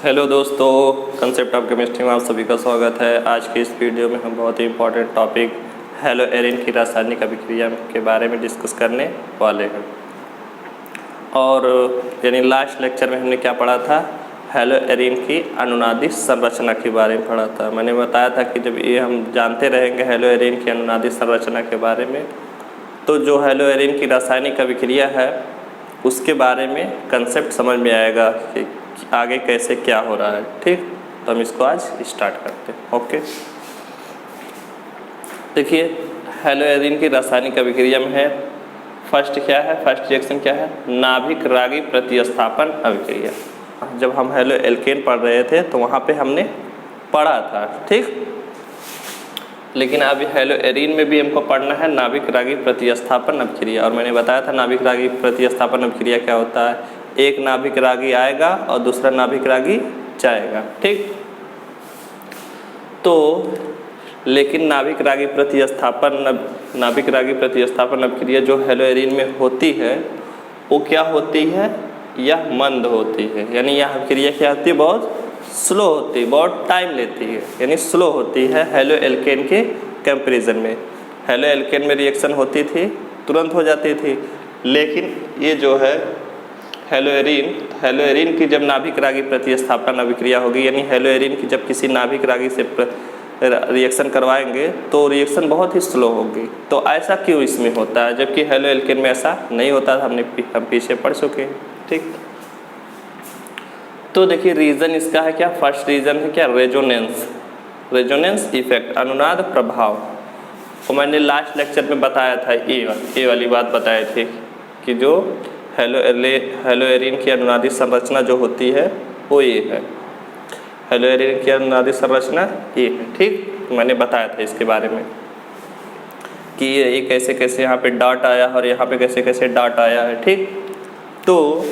Hello दोस्तों, concept of chemistry में आप सभी का स्वागत है। आज के इस वीडियो में हम बहुत ही इंपॉर्टेंट टॉपिक हेलो एरिन की रासायनिक अभिक्रिया के बारे में डिस्कस करने वाले हैं। और यानी लास्ट लेक्चर में हमने क्या पढ़ा था, हेलो एरिन की अनुनादी संरचना के बारे में पढ़ा था। मैंने बताया था कि जब ये हम जानते रहेंगे हेलो एरिन की अनुनादी संरचना के बारे में, तो जो हेलो एरिन की रासायनिक अभिक्रिया है उसके बारे में कंसेप्ट समझ में आएगा कि आगे कैसे क्या हो रहा है। ठीक, तो हम इसको आज स्टार्ट करते हैं। ओके, देखिए हेलो एरिन की रासायनिक अभिक्रिया में है फर्स्ट क्या है, फर्स्ट रिएक्शन क्या है, नाभिक रागी प्रतिस्थापन अभिक्रिया। जब हम हेलो एल्केन पढ़ रहे थे तो वहाँ पे हमने पढ़ा था। ठीक, लेकिन अभी हेलो एरिन में भी हमको पढ़ना है नाभिक रागी प्रतिस्थापन अभिक्रिया। और मैंने बताया था नाभिक रागी प्रतिस्थापन अभिक्रिया क्या होता है, एक नाभिक रागी आएगा और दूसरा नाभिक रागी जाएगा। ठीक, तो लेकिन नाभिक रागी प्रतिस्थापन अभिक्रिया जो हेलो एरिन में होती है वो क्या होती है, यह मंद होती है। यानी यह अभिक्रिया क्या होती है, बहुत स्लो होती है, बहुत टाइम लेती है, यानी स्लो होती है हेलो एल्केन के कंपैरिजन में। हेलो एल्केन में रिएक्शन होती थी तुरंत हो जाती थी, लेकिन ये जो है हेलो एरिन की जब नाभिक रागी प्रतिस्थापन अभिक्रिया होगी, यानी हेलो एरिन की जब किसी नाभिक रागी से रिएक्शन करवाएंगे तो रिएक्शन बहुत ही स्लो होगी। तो ऐसा क्यों इसमें होता है, जबकि हेलो एल्केन में ऐसा नहीं होता था, हम पीछे पढ़ चुके हैं। ठीक, तो देखिए रीज़न इसका है क्या, फर्स्ट रीज़न है क्या, रेजोनेंस इफेक्ट, अनुनाद प्रभाव। तो मैंने लास्ट लेक्चर में बताया था ये वाली बात बताई थी कि जो हेलो एरिन की अनुनादी संरचना जो होती है वो ये है, हेलो एरिन की अनुनादी संरचना ये है। ठीक, मैंने बताया था इसके बारे में कि ये कैसे कैसे यहाँ पे डॉट आया और यहाँ पे कैसे कैसे डॉट आया है। ठीक, तो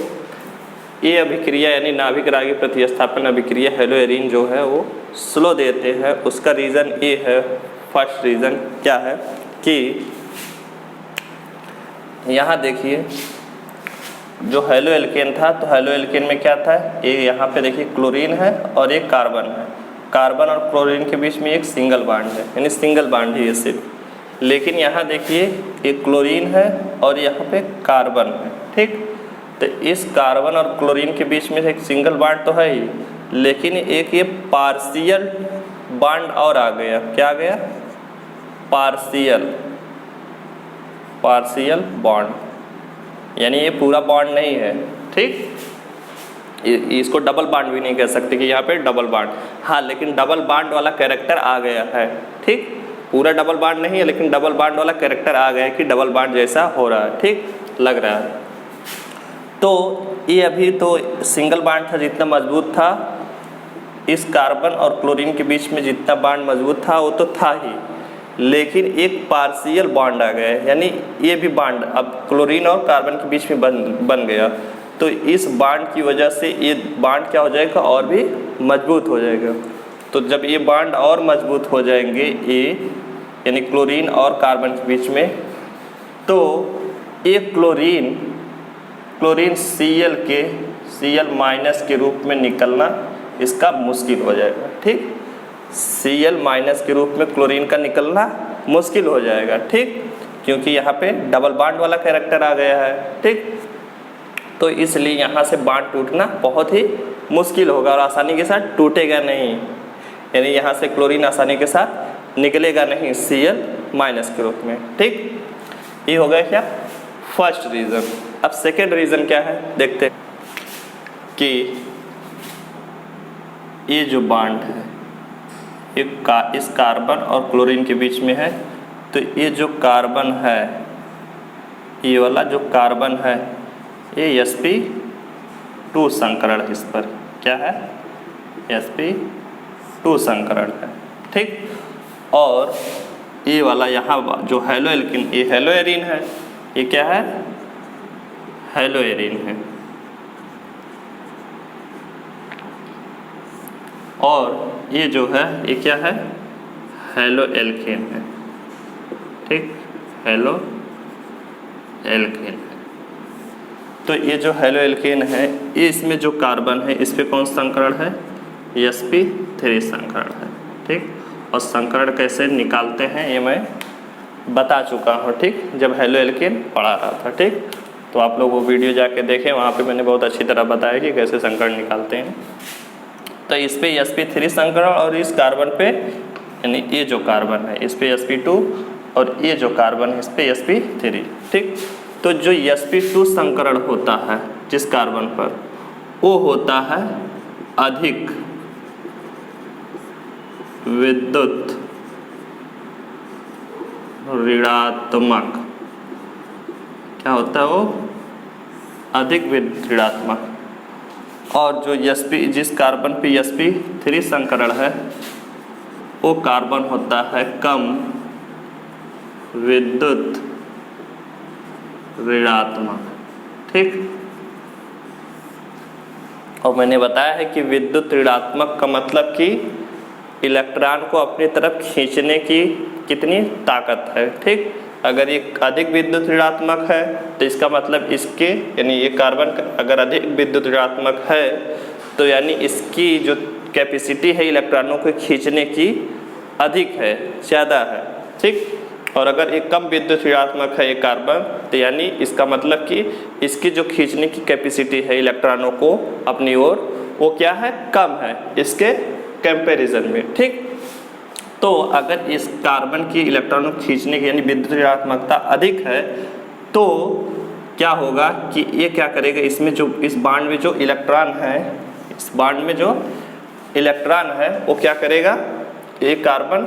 ये अभिक्रिया यानी नाभिक रागी प्रतिस्थापन अभिक्रिया हेलो एरिन जो है वो स्लो देते हैं। उसका रीज़न ये है, फर्स्ट रीज़न क्या है कि यहाँ देखिए जो हेलो एल्केन था, तो हेलो एल्केन में क्या था, ये यहाँ पे देखिए क्लोरीन है और एक कार्बन है। कार्बन और क्लोरीन के बीच में एक सिंगल बॉन्ड है, यानी सिंगल बॉन्ड ही है सिर्फ। लेकिन यहाँ देखिए एक क्लोरीन है और यहाँ पे कार्बन है। ठीक, तो इस कार्बन और क्लोरीन के बीच में एक सिंगल बॉन्ड तो है ही, लेकिन एक ये पार्शियल बॉन्ड और आ गया। क्या आ गया, पार्शियल बॉन्ड, यानी ये पूरा बॉन्ड नहीं है। ठीक, इसको डबल बॉन्ड भी नहीं कह सकते कि यहाँ पे डबल बॉन्ड, हाँ लेकिन डबल बॉन्ड वाला कैरेक्टर आ गया है। ठीक, पूरा डबल बॉन्ड नहीं है लेकिन डबल बॉन्ड वाला कैरेक्टर आ गया है कि डबल बॉन्ड जैसा हो रहा है। ठीक, लग रहा है। तो ये अभी तो सिंगल बॉन्ड था, जितना मजबूत था इस कार्बन और क्लोरीन के बीच में जितना बॉन्ड मजबूत था वो तो था ही, लेकिन एक पार्शियल बॉन्ड आ गया है, यानी ये भी बॉन्ड अब क्लोरीन और कार्बन के बीच में बन गया। तो इस बॉन्ड की वजह से ये बॉन्ड क्या हो जाएगा, और भी मजबूत हो जाएगा। तो जब ये बॉन्ड और मजबूत हो जाएंगे ये यानी क्लोरीन और कार्बन के बीच में, तो एक क्लोरीन Cl माइनस के रूप में निकलना इसका मुश्किल हो जाएगा। ठीक, Cl माइनस के रूप में क्लोरीन का निकलना मुश्किल हो जाएगा। ठीक, क्योंकि यहाँ पे डबल बॉन्ड वाला कैरेक्टर आ गया है। ठीक, तो इसलिए यहाँ से बॉन्ड टूटना बहुत ही मुश्किल होगा और आसानी के साथ टूटेगा नहीं, यानी यहाँ से क्लोरीन आसानी के साथ निकलेगा नहीं Cl माइनस के रूप में। ठीक, ये हो गया क्या, फर्स्ट रीज़न। अब सेकेंड रीज़न क्या है, देखते हैं कि ये जो बॉन्ड है इस कार्बन और क्लोरीन के बीच में है, तो ये जो कार्बन है, ये वाला जो कार्बन है ये sp2 संकरण, इस पर क्या है, sp2 संकरण है। ठीक, और ये वाला यहाँ जो हेलो एल्केन, ये हेलो एरिन है, ये क्या है, हेलो एरिन है। और ये जो है ये क्या है, हेलो एल्केन है। ठीक, हेलो एल्केन है। तो ये जो हेलो एल्केन है, ये इसमें जो कार्बन है इस पे कौन सा संकरण है, sp3 संकरण है, ठीक। और संकरण कैसे निकालते हैं ये मैं बता चुका हूँ, ठीक, जब हेलो एल्केन पढ़ा रहा था, ठीक। तो आप लोग वो वीडियो जाके देखें, वहाँ पे मैंने बहुत अच्छी तरह बताया कि कैसे संकरण निकालते हैं। तो इस पे sp3 संकरण और इस कार्बन पे, यानी ये जो कार्बन है इस पे sp2 और ये जो कार्बन है इस पे sp3, ठीक। तो जो sp2 संकरण होता है जिस कार्बन पर, वो होता है अधिक विद्युत ऋणात्मक। क्या होता है वो, अधिक विद्युत ऋणात्मक। और जो जिस कार्बन पे sp3 संकरण है वो कार्बन होता है कम विद्युत ऋणात्मक, ठीक। और मैंने बताया है कि विद्युत ऋणात्मक का मतलब कि इलेक्ट्रॉन को अपनी तरफ खींचने की कितनी ताकत है, ठीक। अगर ये अधिक विद्युत ऋणात्मक है तो इसका मतलब इसके, यानी ये कार्बन अगर अधिक विद्युत ऋणात्मक है तो यानी इसकी जो कैपेसिटी है इलेक्ट्रॉनों को खींचने की अधिक है, ज़्यादा है, ठीक। और अगर एक कम विद्युत ऋणात्मक है ये कार्बन, तो यानी इसका मतलब कि इसकी जो खींचने की कैपेसिटी है इलेक्ट्रॉनों को अपनी ओर, वो क्या है, कम है इसके कंपैरिजन में, ठीक। तो अगर इस कार्बन की इलेक्ट्रॉनों को खींचने की यानी विद्युत ऋणात्मकता अधिक है तो क्या होगा कि ये क्या करेगा, इसमें जो इस बांड में जो इलेक्ट्रॉन है, इस बांड में जो इलेक्ट्रॉन है वो क्या करेगा, ये कार्बन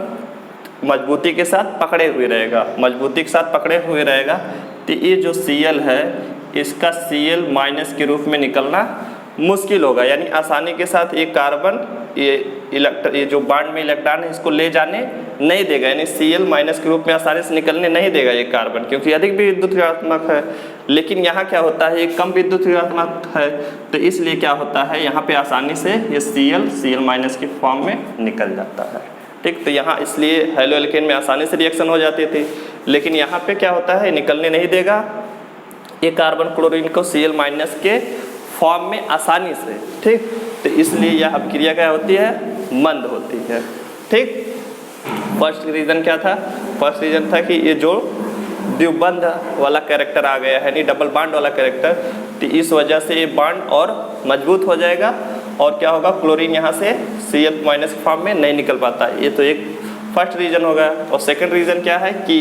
मजबूती के साथ पकड़े हुए रहेगा, मजबूती के साथ पकड़े हुए रहेगा। तो ये जो Cl है इसका Cl माइनस के रूप में निकलना मुश्किल होगा, यानी आसानी के साथ ये कार्बन ये जो बांड में इलेक्ट्रॉन है इसको ले जाने नहीं देगा, यानी Cl माइनस के रूप में आसानी से निकलने नहीं देगा ये कार्बन, क्योंकि अधिक भी विद्युत ऋणात्मक है। लेकिन यहाँ क्या होता है, ये कम विद्युत ऋणात्मक है, तो इसलिए क्या होता है यहाँ पे आसानी से ये Cl माइनस के फॉर्म में निकल जाता है, ठीक। तो यहाँ इसलिए हेलो एल्केन में आसानी से रिएक्शन हो जाती थी, लेकिन यहाँ पे क्या होता है, निकलने नहीं देगा ये कार्बन क्लोरीन को Cl माइनस के फॉर्म में आसानी से, ठीक। तो इसलिए यह अभिक्रिया क्या होती है, मंद होती है, ठीक। फर्स्ट रीज़न क्या था, फर्स्ट रीज़न था कि ये जो द्विबंध वाला कैरेक्टर आ गया है, यानी डबल बांड वाला कैरेक्टर, तो इस वजह से ये बांड और मजबूत हो जाएगा और क्या होगा, क्लोरीन यहाँ से Cl माइनस फॉर्म में नहीं निकल पाता। ये तो एक फर्स्ट रीज़न होगा। और सेकंड रीज़न क्या है कि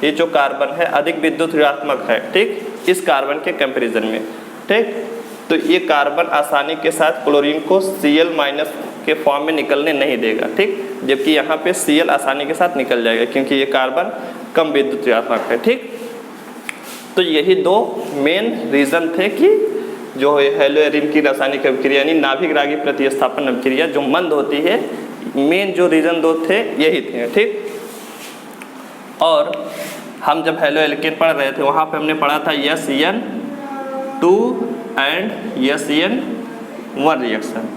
ये जो कार्बन है अधिक विद्युत ऋणात्मक है, ठीक, इस कार्बन के कंपैरिजन में, ठीक। तो ये कार्बन आसानी के साथ क्लोरीन को Cl माइनस के फॉर्म में निकलने नहीं देगा, ठीक, जबकि यहाँ पे Cl आसानी के साथ निकल जाएगा क्योंकि ये कार्बन कम विद्युत ऋणात्मक है, ठीक। तो यही दो मेन रीज़न थे कि जो हेलो एरिन की रासायनिक अभिक्रिया यानी नाभिक रागी प्रतिस्थापन अभिक्रिया जो मंद होती है, मेन जो रीज़न दो थे यही थे, ठीक। और हम जब हेलो एल्केन पढ़ रहे थे वहाँ पे हमने पढ़ा था SN2 एंड SN1 रिएक्शन।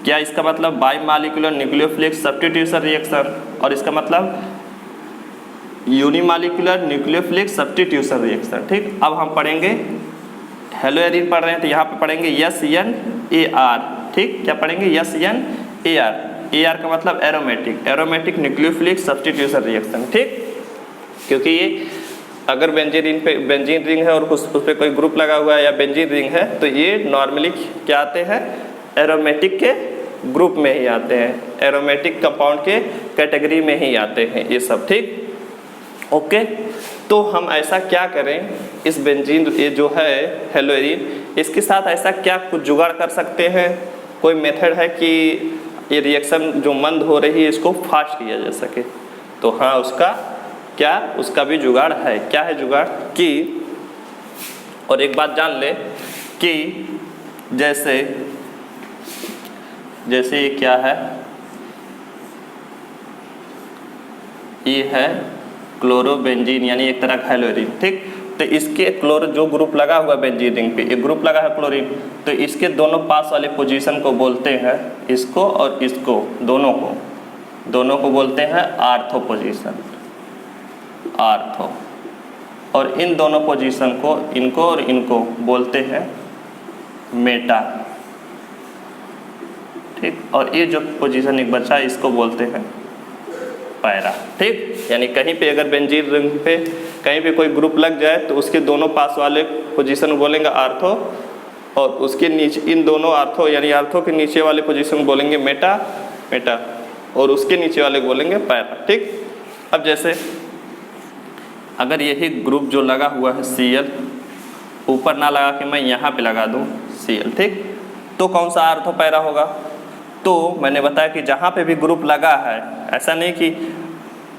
क्या इसका मतलब by molecular nucleophilic substitution reaction, और इसका मतलब यूनिमालिकुलर न्यूक्लियोफिलिक सब्स्टिट्यूशन रिएक्शन, ठीक। अब हम पढ़ेंगे, हेलो एरिन पढ़ रहे हैं तो यहाँ पे पढ़ेंगे SNAR, ठीक। क्या पढ़ेंगे, SNAR, AR का मतलब एरोमेटिक न्यूक्लियोफिलिक सब्स्टिट्यूशन रिएक्शन, ठीक। क्योंकि ये अगर बेंजीन रिंग है और उस पर कोई ग्रुप लगा हुआ है या बेंजीन रिंग है तो ये नॉर्मली क्या आते हैं, एरोमेटिक के ग्रुप में ही आते हैं, एरोमेटिक कंपाउंड के कैटेगरी में ही आते हैं ये सब, ठीक। ओके, तो हम ऐसा क्या करें, इस बेंजीन ये जो है हेलो एरिन, इसके साथ ऐसा क्या कुछ जुगाड़ कर सकते हैं, कोई मेथड है कि ये रिएक्शन जो मंद हो रही है इसको फास्ट किया जा सके। तो हाँ, उसका भी जुगाड़ है। क्या है जुगाड़ कि, और एक बात जान ले कि जैसे ये क्या है, ये है क्लोरोबेंजीन यानी एक तरह का हेलो एरिन, ठीक। तो इसके क्लोरो जो ग्रुप लगा हुआ है बेंजीन रिंग पे, एक ग्रुप लगा है क्लोरीन, तो इसके दोनों पास वाले पोजीशन को बोलते हैं, इसको और इसको, दोनों को बोलते हैं आर्थो पोजीशन, आर्थो। और इन दोनों पोजीशन को, इनको और इनको बोलते हैं मेटा, ठीक। और ये जो पोजीशन एक बचा इसको बोलते हैं पैरा, ठीक। यानी कहीं पे अगर बेंजीन रिंग पे कहीं पे कोई ग्रुप लग जाए तो उसके दोनों पास वाले पोजीशन को बोलेंगे आर्थो, और उसके नीचे इन दोनों आर्थो यानी आर्थो के नीचे वाले पोजीशन को बोलेंगे मेटा, मेटा, और उसके नीचे वाले को बोलेंगे पैरा, ठीक। अब जैसे अगर यही ग्रुप जो लगा हुआ है Cl, ऊपर ना लगा के मैं यहाँ पे लगा दूँ Cl, ठीक, तो कौन सा आर्थो पैरा होगा? तो मैंने बताया कि जहाँ पे भी ग्रुप लगा है, ऐसा नहीं कि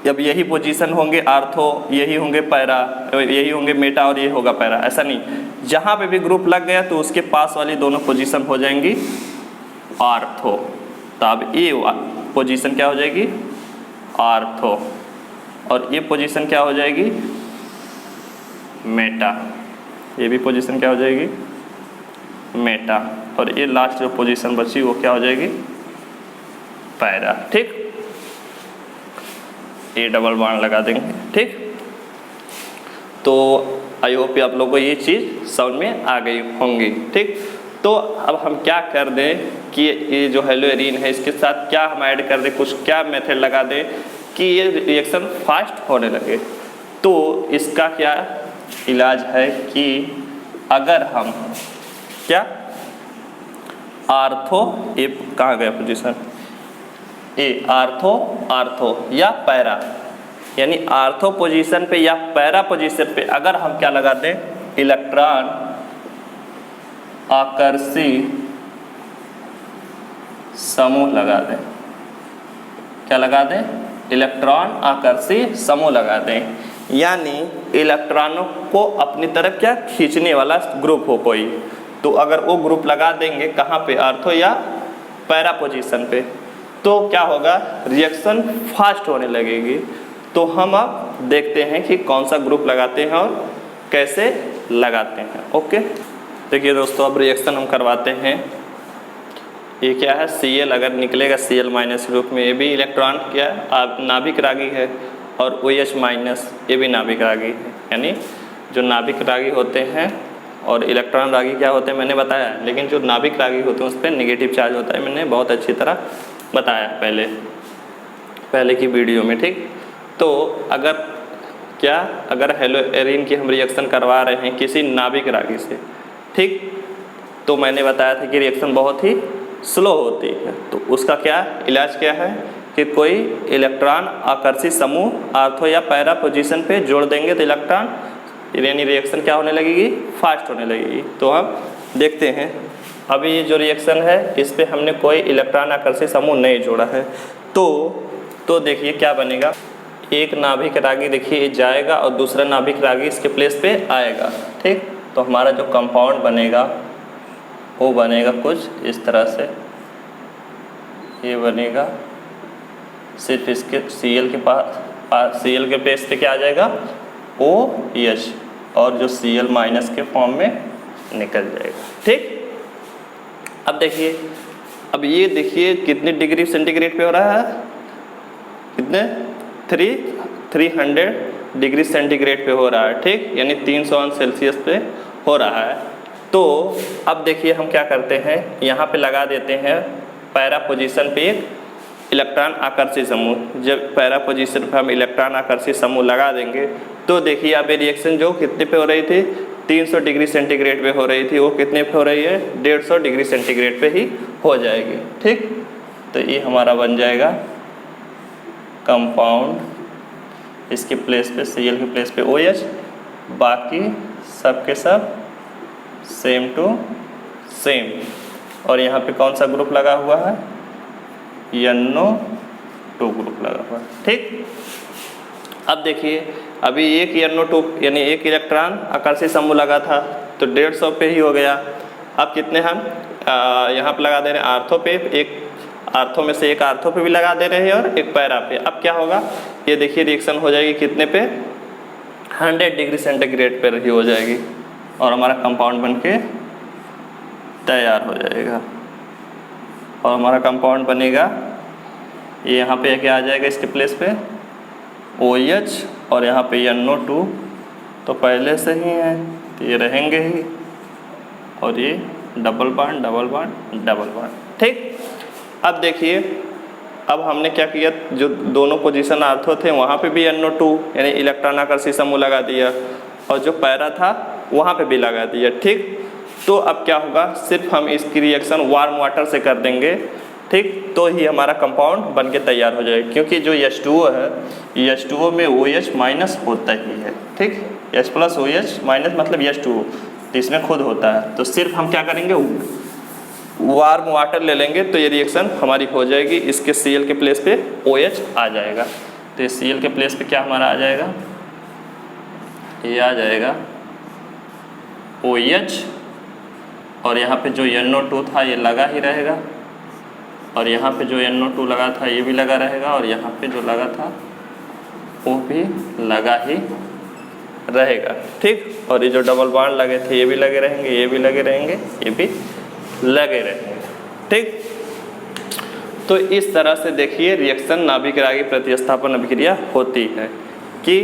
जब यही पोजीशन होंगे आर्थो, यही होंगे पैरा, यही होंगे मेटा और ये होगा पैरा, ऐसा नहीं। जहाँ पे भी ग्रुप लग गया तो उसके पास वाली दोनों पोजीशन हो जाएंगी आर्थो। तो अब ये पोजीशन क्या हो जाएगी? आर्थो, और ये पोजीशन क्या हो जाएगी? मेटा। ये भी पोजीशन क्या हो जाएगी? मेटा। और ये लास्ट जो पोजीशन बची वो क्या हो जाएगी? पैरा, ठीक। ये डबल बॉन्ड लगा देंगे, ठीक। तो आई होप आप लोगों को ये चीज़ समझ में आ गई होंगी, ठीक। तो अब हम क्या कर दें कि ये जो हेलोएरीन है इसके साथ क्या हम ऐड कर दें, कुछ क्या मेथड लगा दें कि ये रिएक्शन फास्ट होने लगे। तो इसका क्या इलाज है कि अगर हम क्या आर्थो, ये कहाँ गया पोजीशन, ए आर्थो, आर्थो या पैरा, यानी आर्थो पोजीशन पे या पैरा पोजीशन पे अगर हम क्या लगा दें, इलेक्ट्रॉन आकर्षी समूह लगा दें। क्या लगा दें? इलेक्ट्रॉन आकर्षी समूह लगा दें, यानी इलेक्ट्रॉनों को अपनी तरफ क्या खींचने वाला ग्रुप हो कोई, तो अगर वो ग्रुप लगा देंगे कहाँ पे, आर्थो या पैरा पोजीशन पे, तो क्या होगा? रिएक्शन फास्ट होने लगेगी। तो हम अब देखते हैं कि कौन सा ग्रुप लगाते हैं और कैसे लगाते हैं। ओके, देखिए दोस्तों, अब रिएक्शन हम करवाते हैं। ये क्या है? Cl अगर निकलेगा Cl माइनस ग्रुप में, ये भी इलेक्ट्रॉन क्या है? नाभिक रागी है, और OH माइनस ये भी नाभिक रागी है। यानी जो नाभिक रागी होते हैं और इलेक्ट्रॉन रागी क्या होते हैं मैंने बताया, लेकिन जो नाभिक रागी होते हैं उस पर नेगेटिव चार्ज होता है, मैंने बहुत अच्छी तरह बताया पहले की वीडियो में, ठीक। तो अगर हेलोएरीन की हम रिएक्शन करवा रहे हैं किसी नाभिक रागी से, ठीक, तो मैंने बताया था कि रिएक्शन बहुत ही स्लो होती है। तो उसका क्या इलाज क्या है कि कोई इलेक्ट्रॉन आकर्षी समूह आर्थो या पैरा पोजीशन पे जोड़ देंगे तो इलेक्ट्रॉन यानी रिएक्शन क्या होने लगेगी? फास्ट होने लगेगी। तो हम देखते हैं, अभी ये जो रिएक्शन है इस पे हमने कोई इलेक्ट्रॉन आकर्षी समूह नहीं जोड़ा है। तो देखिए क्या बनेगा, एक नाभिक रागी देखिए जाएगा और दूसरा नाभिक रागी इसके प्लेस पे आएगा, ठीक। तो हमारा जो कंपाउंड बनेगा वो बनेगा कुछ इस तरह से, ये बनेगा सिर्फ इसके Cl के पास Cl के प्लेस पे क्या आ जाएगा? OH, और जो Cl माइनस के फॉर्म में निकल जाएगा, ठीक। अब देखिए, अब ये देखिए कितने डिग्री सेंटीग्रेड पे हो रहा है? कितने? 300 डिग्री सेंटीग्रेड पे हो रहा है, ठीक, यानी 300 सेल्सियस पे हो रहा है। तो अब देखिए हम क्या करते हैं, यहाँ पे लगा देते हैं पैरा पोजीशन पे एक इलेक्ट्रॉन आकर्षी समूह। जब पैरा पोजीशन पे हम इलेक्ट्रॉन आकर्षी समूह लगा देंगे तो देखिए अब रिएक्शन जो कितने पे हो रही थी, 300 डिग्री सेंटीग्रेड पे हो रही थी, वो कितने पे हो रही है? 150 डिग्री सेंटीग्रेड पे ही हो जाएगी, ठीक। तो ये हमारा बन जाएगा कंपाउंड, इसके प्लेस पे Cl के प्लेस पे OH, बाकी सब के सब सेम टू सेम। और यहाँ पे कौन सा ग्रुप लगा हुआ है? NO2 ग्रुप लगा हुआ है, ठीक। अब देखिए, अभी एक NO2 यानी एक इलेक्ट्रॉन आकर्षी समूह लगा था तो 150 पे ही हो गया। अब कितने हम यहाँ पे लगा दे रहे हैं? आर्थो पे, एक आर्थो में से एक आर्थो पे भी लगा दे रहे हैं और एक पैरा पे। अब क्या होगा? ये देखिए रिएक्शन हो जाएगी कितने पे? 100 डिग्री सेंटीग्रेड पे ही हो जाएगी, और हमारा कंपाउंड बनके तैयार हो जाएगा। और हमारा कंपाउंड बनेगा, ये यहाँ पे क्या आ जाएगा इसके प्लेस पे? OH, और यहाँ पे NO2 तो पहले से ही हैं तो ये रहेंगे ही, और ये double bond double bond double bond. ठीक, अब देखिए, अब हमने क्या किया, जो दोनों पोजीशन आर्थो थे वहाँ पे भी NO2 यानी इलेक्ट्रॉन आकर्षी समूह लगा दिया, और जो पैरा था वहाँ पे भी लगा दिया। ठीक, तो अब क्या होगा, सिर्फ हम इसकी रिएक्शन वार्म वाटर से कर देंगे। ठीक, तो ही हमारा कंपाउंड बन के तैयार हो जाएगा, क्योंकि जो H2O है, H2O में OH माइनस होता ही है। ठीक, H प्लस OH माइनस मतलब H2O, तो इसमें खुद होता है। तो सिर्फ हम क्या करेंगे, वार्म वाटर ले लेंगे तो ये रिएक्शन हमारी हो जाएगी। इसके Cl के प्लेस पे OH आ जाएगा, तो इस Cl के प्लेस पे क्या हमारा आ जाएगा, ये आ जाएगा OH, और यहाँ पे जो NO2 था ये लगा ही रहेगा, और यहाँ पे जो NO2 लगा था ये भी लगा रहेगा, और यहाँ पे जो लगा था वो भी लगा ही रहेगा। ठीक, और ये जो डबल बॉन्ड लगे थे ये भी लगे रहेंगे, ये भी लगे रहेंगे, ये भी लगे रहेंगे। ठीक, तो इस तरह से देखिए रिएक्शन नाभिक रागी प्रतिस्थापन अभिक्रिया होती है। कि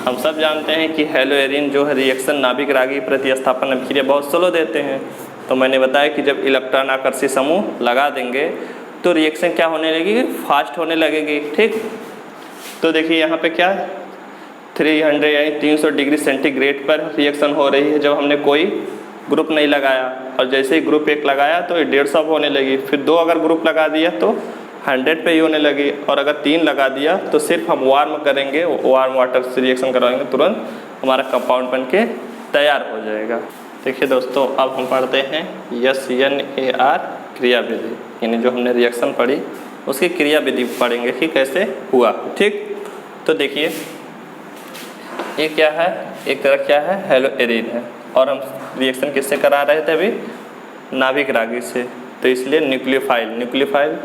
हम सब जानते हैं कि हेलोएरिन जो है रिएक्शन नाभिक रागी प्रतिस्थापन अभिक्रिया बहुत स्लो देते हैं। तो मैंने बताया कि जब इलेक्ट्रॉन आकर्षी समूह लगा देंगे तो रिएक्शन क्या होने लगेगी, फास्ट होने लगेगी। ठीक, तो देखिए यहाँ पे क्या 300 यानी 300 डिग्री सेंटीग्रेड पर रिएक्शन हो रही है जब हमने कोई ग्रुप नहीं लगाया, और जैसे ही ग्रुप 1 लगाया तो ये 150 होने लगी, फिर 2 अगर ग्रुप लगा दिया तो 100 पे ही होने लगी, और अगर 3 लगा दिया तो सिर्फ हम वार्म करेंगे, वार्म वाटर से रिएक्शन करवाएंगे, तुरंत हमारा कंपाउंड बन के तैयार हो जाएगा। देखिए दोस्तों, अब हम पढ़ते हैं SNAR क्रिया विधि, यानी जो हमने रिएक्शन पढ़ी उसकी क्रिया विधि पढ़ेंगे कि कैसे हुआ। ठीक, तो देखिए ये क्या है, एक तरह क्या है, हेलोएरिन है, और हम रिएक्शन किससे करा रहे थे अभी, नाभिक रागी से, तो इसलिए न्यूक्लियोफाइल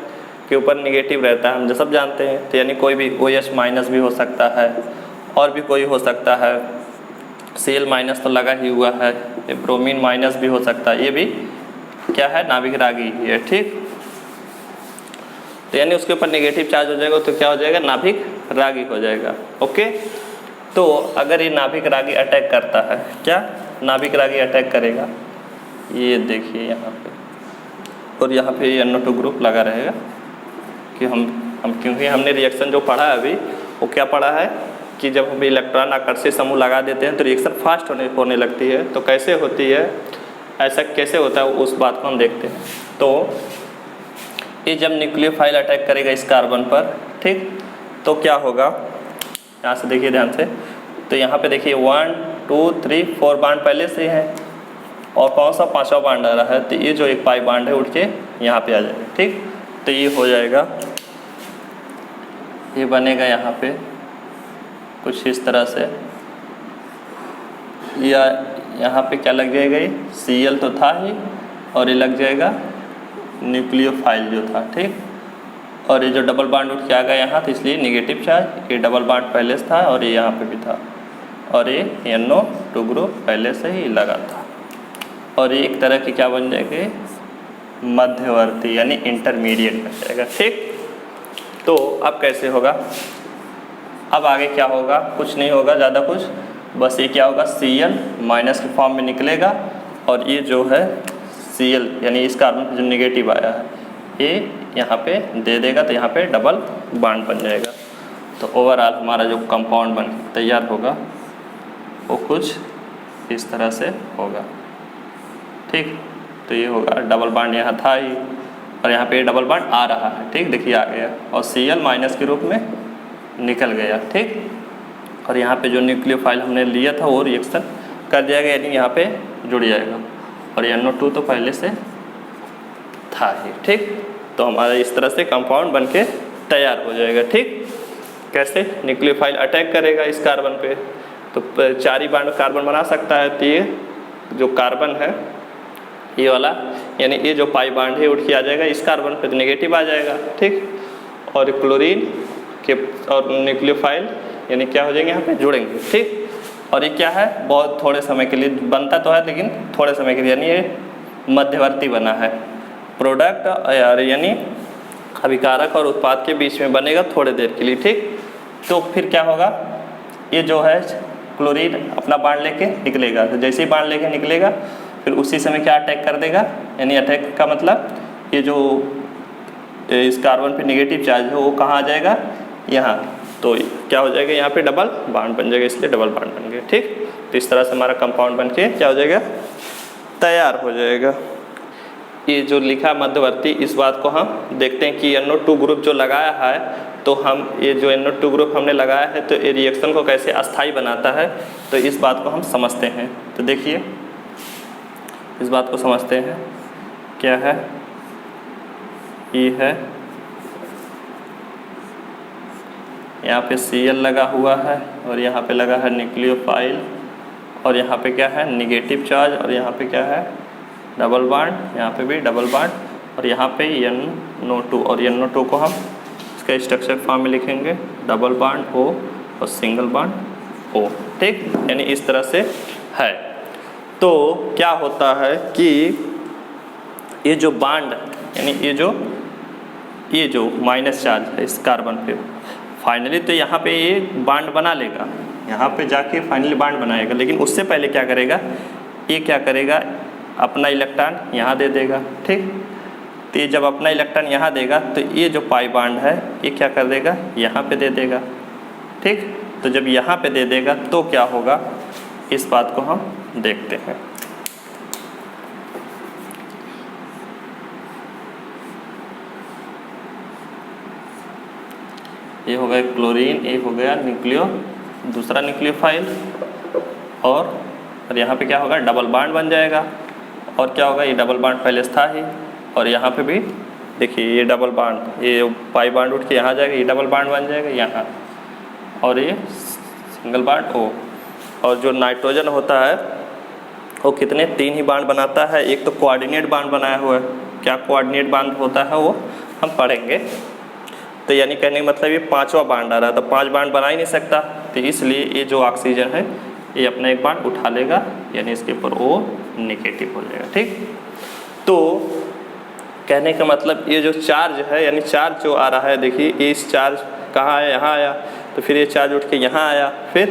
के ऊपर निगेटिव रहता है, हम जो सब जानते हैं। तो यानी कोई भी OH माइनस भी हो सकता है, और भी कोई हो सकता है, Cl माइनस तो लगा ही हुआ है, ब्रोमीन माइनस भी हो सकता है, ये भी क्या है, नाभिक रागी ही है। ठीक, तो यानी उसके ऊपर नेगेटिव चार्ज हो जाएगा तो क्या हो जाएगा, नाभिक रागी हो जाएगा। ओके, तो अगर ये नाभिक रागी अटैक करता है, क्या नाभिक रागी अटैक करेगा, ये देखिए यहाँ पे, और यहाँ पे NO2 ग्रुप लगा रहेगा, कि हम क्योंकि हमने रिएक्शन जो पढ़ा है अभी वो क्या पढ़ा है कि जब हम इलेक्ट्रॉन आकर्षी समूह लगा देते हैं तो रिएक्शन फास्ट होने लगती है। तो कैसे होती है, ऐसा कैसे होता है, उस बात को हम देखते हैं। तो ये जब न्यूक्लियोफाइल अटैक करेगा इस कार्बन पर, ठीक, तो क्या होगा, यहाँ से देखिए ध्यान से, तो यहाँ पे देखिए 1 2 3 4 बांड पहले से है, और कौन सा 5वां बांड आ रहा है, तो ये जो एक पाई बांड है उठ के यहाँ पे आ जाएगा। ठीक, तो ये हो जाएगा, ये बनेगा यहाँ पे कुछ इस तरह से, या यहाँ पे क्या लग जाएगा, ये Cl तो था ही, और ये लग जाएगा न्यूक्लियोफाइल जो था। ठीक, और ये जो डबल बांड उठ के आ गया यहाँ, तो इसलिए नेगेटिव चार्ज, ये डबल बांड पहले से था और ये यहाँ पे भी था, और ये NO2 ग्रुप पहले से ही लगा था, और ये एक तरह की क्या बन जाएगी, मध्यवर्ती यानी इंटरमीडिएट बन जाएगा। ठीक, तो अब कैसे होगा, अब आगे क्या होगा, कुछ नहीं होगा ज़्यादा कुछ, बस ये क्या होगा, Cl माइनस के फॉर्म में निकलेगा, और ये जो है Cl यानी इस कार्बन पर जो नेगेटिव आया है ये यहाँ पे दे देगा, तो यहाँ पे डबल बॉन्ड बन जाएगा। तो ओवरऑल हमारा जो कंपाउंड बन तैयार होगा वो कुछ इस तरह से होगा। ठीक, तो ये होगा, डबल बॉन्ड यहाँ था ही, और यहाँ पे डबल बॉन्ड आ रहा है। ठीक, देखिए आ गया, और Cl माइनस के रूप में निकल गया। ठीक, और यहाँ पे जो न्यूक्लियोफाइल हमने लिया था वो रिएक्शन कर जाएगा, यानी यहाँ पे जुड़ जाएगा, और NO2 तो पहले से था ही। ठीक, तो हमारा इस तरह से कंपाउंड बन के तैयार हो जाएगा। ठीक, कैसे, न्यूक्लियोफाइल अटैक करेगा इस कार्बन पे, तो 4 ही बांड कार्बन बना सकता है, तो ये जो कार्बन है ये वाला, यानी ये जो पाई बांड है उठ के आ जाएगा इस कार्बन पे, तो नेगेटिव आ जाएगा। ठीक, और क्लोरीन के और न्यूक्लियोफाइल यानी क्या हो जाएंगे, यहाँ पे जुड़ेंगे। ठीक, और ये क्या है, बहुत थोड़े समय के लिए बनता तो है, लेकिन थोड़े समय के लिए, यानी ये मध्यवर्ती बना है, प्रोडक्ट यानी अभिकारक और उत्पाद के बीच में बनेगा थोड़े देर के लिए। ठीक, तो फिर क्या होगा, ये जो है क्लोरीन अपना बाण लेके निकलेगा, तो जैसे ही बाण लेके निकलेगा फिर उसी समय क्या अटैक कर देगा, यानी अटैक का मतलब ये जो इस कार्बन पे नेगेटिव चार्ज है वो कहाँ आ जाएगा, यहाँ, तो क्या हो जाएगा यहाँ पे डबल बाण बन जाएगा, इसलिए डबल बाण बन गया। ठीक, तो इस तरह से हमारा कंपाउंड बन के क्या हो जाएगा, तैयार हो जाएगा। ये जो लिखा मध्यवर्ती, इस बात को हम देखते हैं कि NO2 ग्रुप जो लगाया है, तो हम ये जो NO2 ग्रुप हमने लगाया है तो ये रिएक्शन को कैसे अस्थायी बनाता है, तो इस बात को हम समझते हैं। तो देखिए इस बात को समझते हैं, क्या है, ये है यहाँ पे Cl लगा हुआ है और यहाँ पे लगा है न्यूक्लियोफाइल, और यहाँ पे क्या है निगेटिव चार्ज, और यहाँ पे क्या है डबल बांड, यहाँ पे भी डबल बांड, और यहाँ पे NO2, और NO2 को हम इसका स्ट्रक्चर फॉर्म में लिखेंगे डबल बांड O और सिंगल बांड O। ठीक, यानी इस तरह से है। तो क्या होता है कि ये जो बांड, यानी ये जो माइनस चार्ज है इस कार्बन पे, फाइनली तो यहाँ पे ये बांड बना लेगा, यहाँ पे जाके फाइनली बांड बनाएगा, लेकिन उससे पहले क्या करेगा, ये क्या करेगा, अपना इलेक्ट्रॉन यहाँ दे देगा। ठीक, तो ये जब अपना इलेक्ट्रॉन यहाँ देगा तो ये जो पाई बांड है ये क्या कर देगा, यहाँ पे दे देगा। ठीक, तो जब यहाँ पे दे देगा तो क्या होगा, इस बात को हम देखते हैं। ये हो गया क्लोरीन, ये हो गया दूसरा न्यूक्लियोफाइल, और यहाँ पे क्या होगा डबल बांड बन जाएगा, और क्या होगा ये डबल बांड पहले था ही, और यहाँ पे भी देखिए ये डबल बांड, ये पाई बांड उठ के यहाँ जाएगा, ये डबल बांड बन जाएगा यहाँ, और ये सिंगल बांड O। और जो नाइट्रोजन होता है वो कितने 3 ही बांड बनाता है, एक तो कोऑर्डिनेट बांड बनाया हुआ है, क्या कोऑर्डिनेट बांड होता है वो हम पढ़ेंगे। तो यानी कहने का मतलब ये 5वां बांड आ रहा है, तो 5 बांड बना ही नहीं सकता, तो इसलिए ये जो ऑक्सीजन है ये अपना एक बांड उठा लेगा, यानी इसके ऊपर O नेगेटिव हो जाएगा। ठीक, तो कहने का मतलब ये जो चार्ज है, यानी चार्ज जो आ रहा है, देखिए इस चार्ज कहाँ आया, यहाँ आया, तो फिर ये चार्ज उठ के यहाँ आया, फिर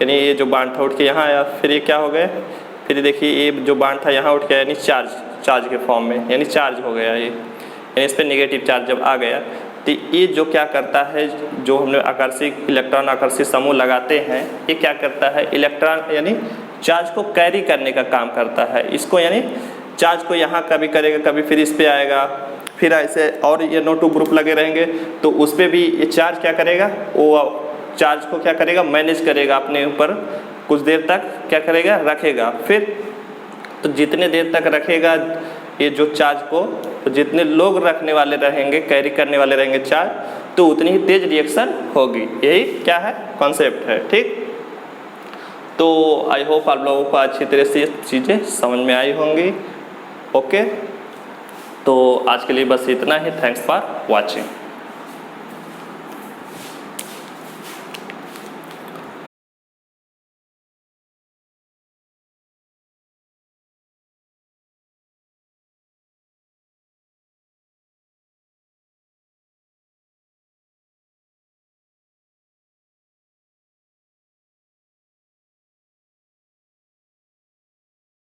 यानी ये जो बांड था उठ के यहाँ आया, फिर ये क्या हो गया, फिर देखिए ये जो बांड था यहाँ उठ के, यानी चार्ज के फॉर्म में, यानी चार्ज हो गया ये, यानी इस पर नेगेटिव चार्ज जब आ गया, तो ये जो क्या करता है, जो हमने आकर्षित इलेक्ट्रॉन आकर्षित समूह लगाते हैं, ये क्या करता है, इलेक्ट्रॉन यानी चार्ज को कैरी करने का काम करता है। इसको यानी चार्ज को यहाँ कभी करेगा, कभी फिर इस पे आएगा, फिर ऐसे और ये NO2 ग्रुप लगे रहेंगे, तो उस पर भी ये चार्ज क्या करेगा, वो चार्ज को क्या करेगा, मैनेज करेगा अपने ऊपर, कुछ देर तक क्या करेगा, रखेगा। फिर तो जितने देर तक रखेगा ये जो चार्ज को, तो जितने लोग रखने वाले रहेंगे, कैरी करने वाले रहेंगे चार्ज, तो उतनी ही तेज रिएक्शन होगी। यही क्या है, कॉन्सेप्ट है। ठीक, तो आई होप आप लोगों को अच्छी तरह से चीज़ें समझ में आई होंगी। ओके, तो आज के लिए बस इतना ही। Thanks for watching.